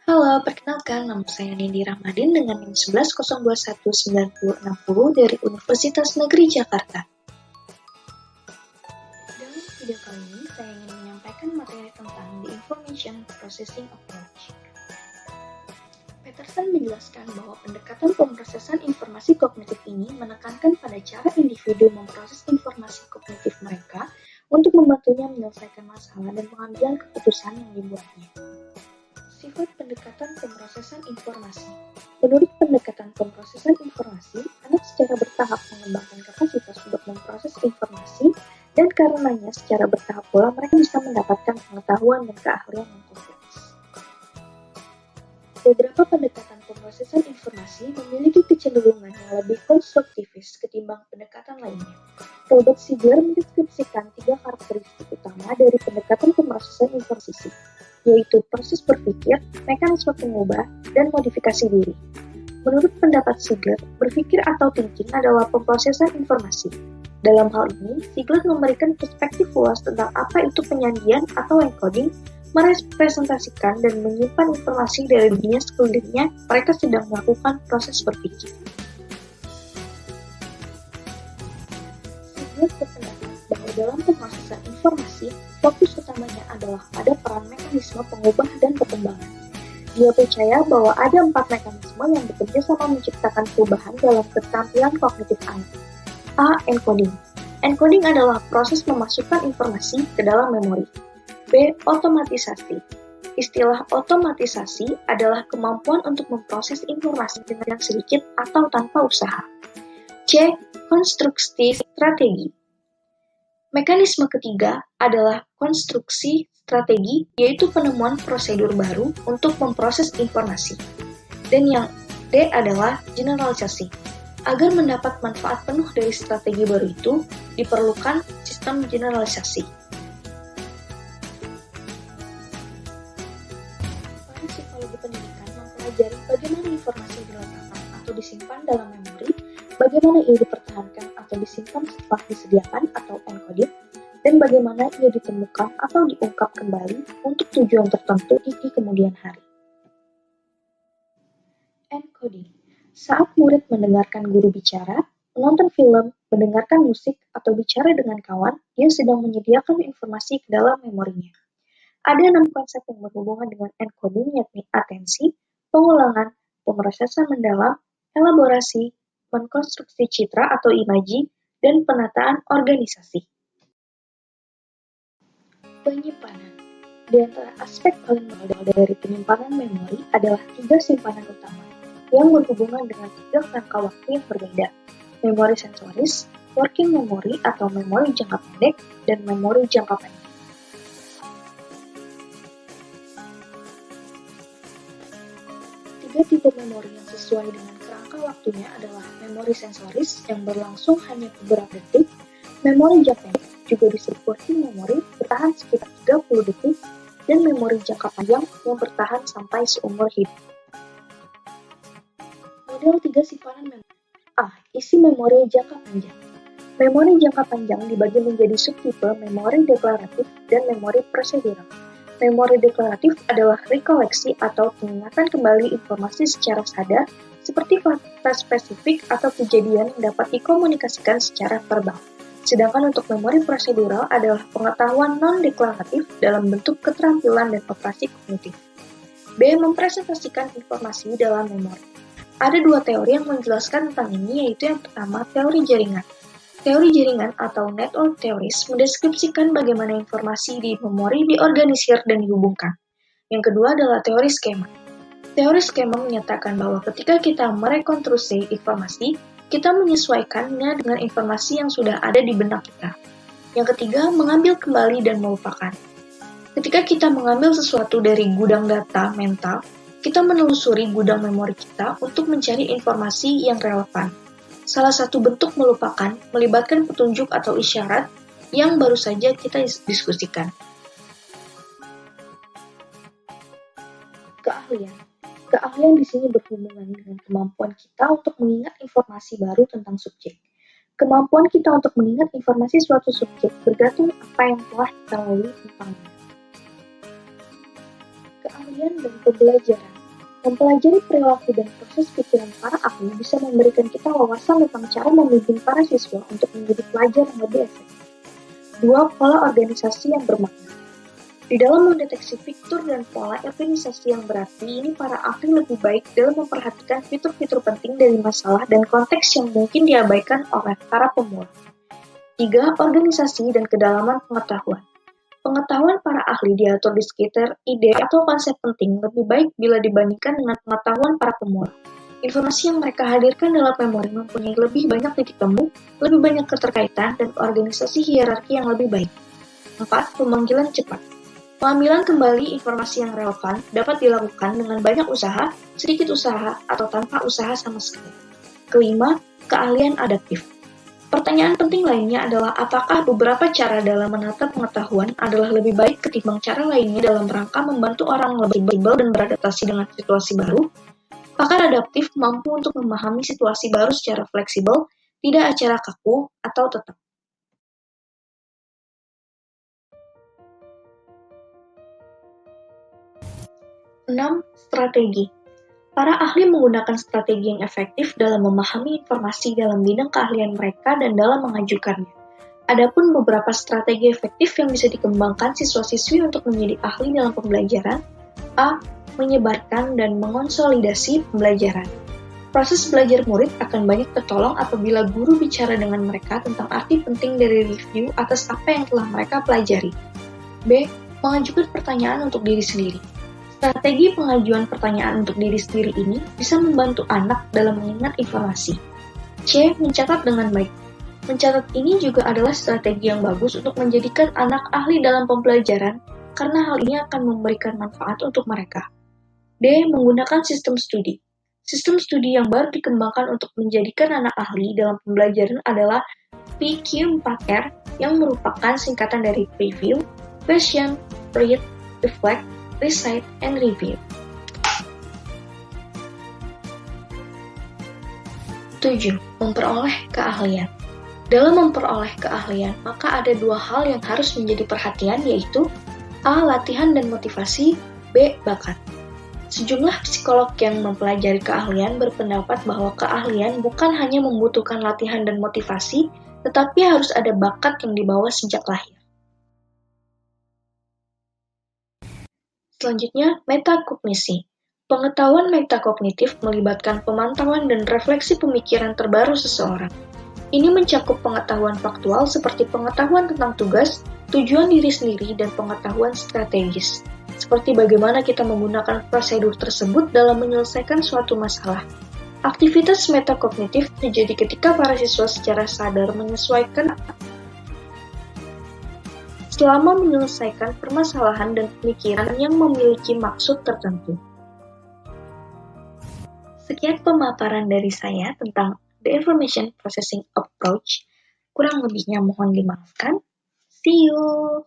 Halo, perkenalkan nama saya Nindi Rahmadin dengan NIM 11021960 dari Universitas Negeri Jakarta. Dalam video kali ini, saya ingin menyampaikan materi tentang The Information Processing Approach. Peterson menjelaskan bahwa pendekatan pemrosesan informasi kognitif ini menekankan pada cara individu memproses informasi kognitif mereka untuk membantunya menyelesaikan masalah dan pengambilan keputusan yang dibuatnya. Sifat pendekatan pemrosesan informasi. Menurut pendekatan pemrosesan informasi, anak secara bertahap mengembangkan kapasitas untuk memproses informasi dan karenanya secara bertahap pula mereka bisa mendapatkan pengetahuan dan keahlian yang kompleks. Beberapa pendekatan pemrosesan informasi memiliki kecenderungan yang lebih konstruktivis ketimbang pendekatan lainnya. Robert Shigler mendeskripsikan 3 karakteristik utama dari pendekatan pemrosesan informasi, yaitu proses berpikir, mekanisme pengubah, dan modifikasi diri. Menurut pendapat Shigler, berpikir atau thinking adalah pemrosesan informasi. Dalam hal ini, Shigler memberikan perspektif luas tentang apa itu penyajian atau encoding, merepresentasikan dan menyimpan informasi dari dunia sekelilingnya, mereka sedang melakukan proses berpikir. Shigler berpendapat bahwa dalam pemrosesan informasi, fokus utamanya adalah pada peran mekanisme pengubah dan perkembangan. Dia percaya bahwa ada 4 mekanisme yang bekerja sama menciptakan perubahan dalam keterampilan kognitif anak. A. Encoding. Encoding adalah proses memasukkan informasi ke dalam memori. B. Otomatisasi. Istilah otomatisasi adalah kemampuan untuk memproses informasi dengan sedikit atau tanpa usaha. C. Konstruksi strategi. Mekanisme ketiga adalah konstruksi strategi, yaitu penemuan prosedur baru untuk memproses informasi. Dan yang D adalah generalisasi. Agar mendapat manfaat penuh dari strategi baru itu, diperlukan sistem generalisasi. Para psikologi pendidikan mempelajari bagaimana informasi diletakkan atau disimpan dalam memori, bagaimana ia dipertahankan atau disimpan setelah disediakan atau encoded, dan bagaimana ia ditemukan atau diungkap kembali untuk tujuan tertentu di kemudian hari. Encoding. Saat murid mendengarkan guru bicara, menonton film, mendengarkan musik, atau bicara dengan kawan, dia sedang menyediakan informasi ke dalam memorinya. Ada 6 konsep yang berhubungan dengan encoding, yakni atensi, pengulangan, pemrosesan mendalam, elaborasi, mengkonstruksi citra atau imaji, dan penataan organisasi. Penyimpanan. Di antara aspek paling modal dari penyimpanan memori adalah 3 simpanan utama yang berhubungan dengan 3 rangka waktu yang berbeda: memori sensoris, working memory atau memori jangka pendek, dan memori jangka panjang. Tiga tipe memori yang sesuai dengan kerangka waktunya adalah memori sensoris yang berlangsung hanya beberapa detik, memori jangka pendek juga disebut working memory bertahan sekitar 30 detik, dan memori jangka panjang yang bertahan sampai seumur hidup. Model 3 simpanan memori. A. Isi memori jangka panjang. Memori jangka panjang dibagi menjadi subtipe memori deklaratif dan memori prosedural. Memori deklaratif adalah rekoleksi atau pengingatan kembali informasi secara sadar seperti fakta spesifik atau kejadian yang dapat dikomunikasikan secara verbal. Sedangkan untuk memori prosedural adalah pengetahuan non-deklaratif dalam bentuk keterampilan dan operasi kognitif. B. Mempresentasikan informasi dalam memori. Ada 2 teori yang menjelaskan tentang ini, yaitu yang pertama, teori jaringan. Teori jaringan atau network theories mendeskripsikan bagaimana informasi di memori diorganisir dan dihubungkan. Yang kedua adalah teori skema. Teori skema menyatakan bahwa ketika kita merekonstruksi informasi, kita menyesuaikannya dengan informasi yang sudah ada di benak kita. Yang ketiga, mengambil kembali dan melupakan. Ketika kita mengambil sesuatu dari gudang data mental, kita menelusuri gudang memori kita untuk mencari informasi yang relevan. Salah satu bentuk melupakan melibatkan petunjuk atau isyarat yang baru saja kita diskusikan. Keahlian. Keahlian di sini berhubungan dengan kemampuan kita untuk mengingat informasi baru tentang subjek. Kemampuan kita untuk mengingat informasi suatu subjek bergantung apa yang telah kita lalui tentangnya. Keahlian dan pembelajaran. Mempelajari perilaku dan proses pikiran para ahli bisa memberikan kita wawasan tentang cara memimpin para siswa untuk menjadi pelajar yang lebih efektif. 2. Pola organisasi yang bermakna. Di dalam mendeteksi fitur dan pola organisasi yang berarti, ini para ahli lebih baik dalam memperhatikan fitur-fitur penting dari masalah dan konteks yang mungkin diabaikan oleh para pemula. 3. Organisasi dan kedalaman pengetahuan. Pengetahuan para ahli diatur di sekitar ide atau konsep penting lebih baik bila dibandingkan dengan pengetahuan para pemula. Informasi yang mereka hadirkan dalam memori mempunyai lebih banyak titik temu, lebih banyak keterkaitan, dan organisasi hierarki yang lebih baik. 4. Pemanggilan cepat. Pengambilan kembali informasi yang relevan dapat dilakukan dengan banyak usaha, sedikit usaha, atau tanpa usaha sama sekali. Kelima, keahlian adaptif. Pertanyaan penting lainnya adalah apakah beberapa cara dalam menata pengetahuan adalah lebih baik ketimbang cara lainnya dalam rangka membantu orang lebih fleksibel dan beradaptasi dengan situasi baru? Pakar adaptif mampu untuk memahami situasi baru secara fleksibel, tidak acara kaku atau tetap. Enam, strategi. Para ahli menggunakan strategi yang efektif dalam memahami informasi dalam bidang keahlian mereka dan dalam mengajukannya. Adapun beberapa strategi efektif yang bisa dikembangkan siswa-siswi untuk menjadi ahli dalam pembelajaran. A. Menyebarkan dan mengonsolidasi pembelajaran. Proses belajar murid akan banyak tertolong apabila guru bicara dengan mereka tentang arti penting dari review atas apa yang telah mereka pelajari. B. Mengajukan pertanyaan untuk diri sendiri. Strategi pengajuan pertanyaan untuk diri sendiri ini bisa membantu anak dalam mengingat informasi. C. Mencatat dengan baik. Mencatat ini juga adalah strategi yang bagus untuk menjadikan anak ahli dalam pembelajaran karena hal ini akan memberikan manfaat untuk mereka. D. Menggunakan sistem studi. Sistem studi yang baru dikembangkan untuk menjadikan anak ahli dalam pembelajaran adalah PQ4R yang merupakan singkatan dari Preview, Question, Read, Reflect, Recite, and Review. 7. Memperoleh keahlian. Dalam memperoleh keahlian, maka ada dua hal yang harus menjadi perhatian, yaitu A. Latihan dan motivasi, B. Bakat. Sejumlah psikolog yang mempelajari keahlian berpendapat bahwa keahlian bukan hanya membutuhkan latihan dan motivasi, tetapi harus ada bakat yang dibawa sejak lahir. Selanjutnya, metakognisi. Pengetahuan metakognitif melibatkan pemantauan dan refleksi pemikiran terbaru seseorang. Ini mencakup pengetahuan faktual seperti pengetahuan tentang tugas, tujuan diri sendiri, dan pengetahuan strategis, seperti bagaimana kita menggunakan prosedur tersebut dalam menyelesaikan suatu masalah. Aktivitas metakognitif terjadi ketika para siswa secara sadar menyesuaikan selama menyelesaikan permasalahan dan pemikiran yang memiliki maksud tertentu. Sekian pemaparan dari saya tentang The Information Processing Approach. Kurang lebihnya mohon dimaafkan. See you!